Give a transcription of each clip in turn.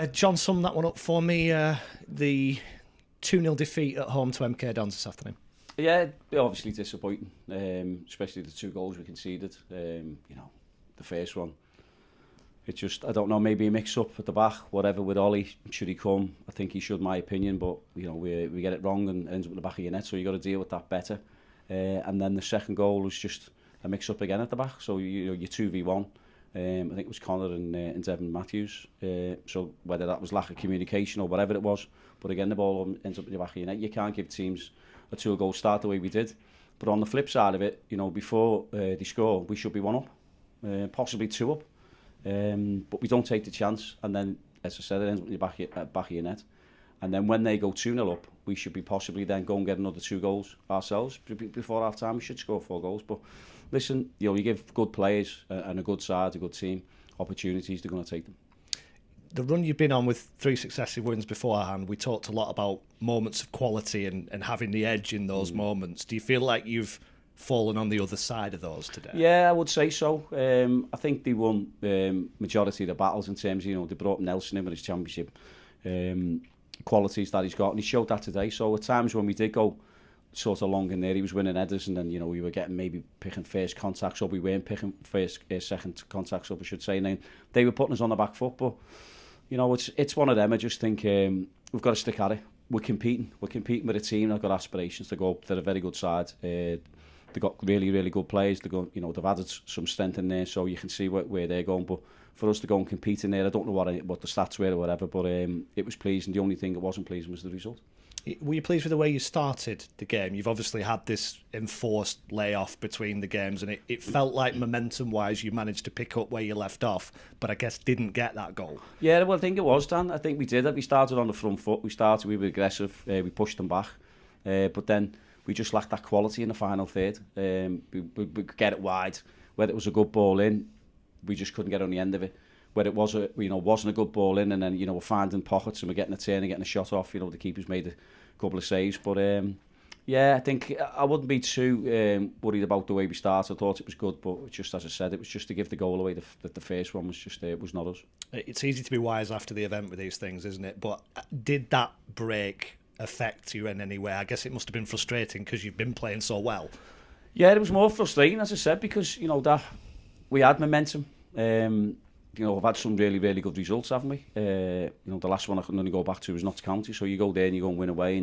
John, sum that one up for me. The 2-0 defeat at home to MK Dons this afternoon. Yeah, obviously disappointing, especially the 2 goals we conceded. The first one. It just, I don't know, maybe a mix-up at the back, whatever with Ollie. Should he come? I think he should, my opinion, but we get it wrong and ends up in the back of your net, so you got to deal with that better. And then the second goal was just a mix-up again at the back, so you're 2v1. I think it was Connor and Devin Matthews. So whether that was lack of communication or whatever it was, but again the ball ends up in the back of your net. You can't give teams a 2-goal start the way we did. But on the flip side of it, before they score, we should be 1 up, possibly 2 up. But we don't take the chance, and then, as I said, it ends up in the back of your net. And then when they go 2-0 up, we should be possibly then go and get another 2 goals ourselves. Before half time, we should score 4 goals. But listen, you give good players and a good side, a good team, opportunities, they're going to take them. The run you've been on with 3 successive wins beforehand, we talked a lot about moments of quality and having the edge in those moments. Do you feel like you've fallen on the other side of those today? Yeah, I would say so. I think they won majority of the battles in terms of, they brought Nelson in with his championship qualities that he's got, and he showed that today. So at times when we did go sort of long in there, he was winning headers, and then we were getting maybe picking first contacts up. We weren't picking second contacts up, I should say. And then they were putting us on the back foot. But it's one of them. I just think we've got to stick at it. We're competing with a team that've got aspirations to go up. They're a very good side. They've got really, really good players. They've added some strength in there, so you can see where they're going. But for us to go and compete in there, I don't know what the stats were or whatever, but it was pleasing. The only thing that wasn't pleasing was the result. Were you pleased with the way you started the game? You've obviously had this enforced layoff between the games, and it felt like momentum-wise you managed to pick up where you left off, but I guess didn't get that goal. Yeah, well, I think it was, Dan. I think we did it. We started on the front foot. We were aggressive. We pushed them back. But then we just lacked that quality in the final third. We could get it wide. Whether it was a good ball in, we just couldn't get on the end of it. Whether it was wasn't a good ball in, and then we're finding pockets and we're getting a turn and getting a shot off. The keeper's made a couple of saves, but I think I wouldn't be too worried about the way we started. I thought it was good, but just as I said, it was just to give the goal away. The first one was just it was not us. It's easy to be wise after the event with these things, isn't it? But did that break affect you in any way? I guess it must have been frustrating because you've been playing so well. Yeah, it was more frustrating, as I said, because that we had momentum. We've had some really, really good results, haven't we? The last one I can only go back to was Notts County. So you go there and you go and win away,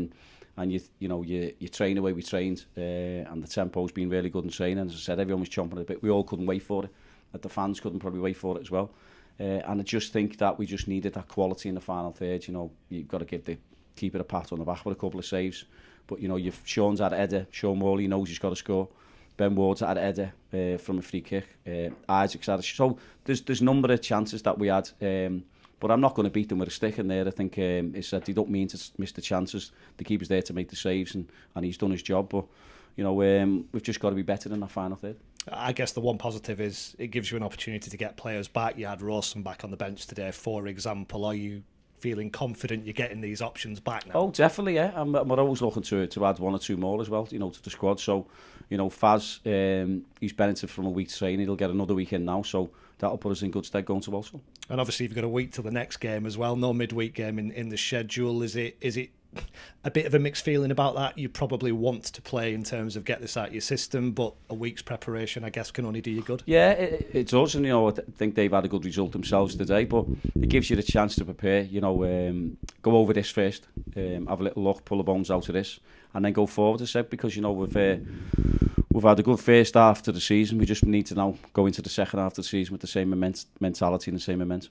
and you train the way we trained, and the tempo's been really good in training. As I said, everyone was chomping at the bit. We all couldn't wait for it. The fans couldn't probably wait for it as well. And I just think that we just needed that quality in the final third. You've got to give the keeper a pat on the back with a couple of saves. But Sean's had a header. Sean Morley knows he's got to score. Ben Ward's had a header from a free kick. Isaac's had a... So there's a number of chances that we had. But I'm not going to beat them with a stick in there. I think it's that they don't mean to miss the chances. The keeper's there to make the saves, and he's done his job. But, we've just got to be better than that final third. I guess the one positive is it gives you an opportunity to get players back. You had Rawson back on the bench today, for example. Are you feeling confident you're getting these options back now? Oh, definitely, yeah. We're always looking to add 1 or 2 more as well, to the squad. So, Faz, he's benefited from a week's training. He'll get another week in now, so that'll put us in good stead going to Walsall. And obviously you've got a week till the next game as well. No midweek game in the schedule. Is it a bit of a mixed feeling about that? You probably want to play in terms of get this out of your system, but a week's preparation, I guess, can only do you good. Yeah, it does, and I think they've had a good result themselves today, but it gives you the chance to prepare. Go over this first, have a little look, pull the bones out of this, and then go forward. I said, because we've had a good first half to the season. We just need to now go into the second half of the season with the same mentality and the same momentum.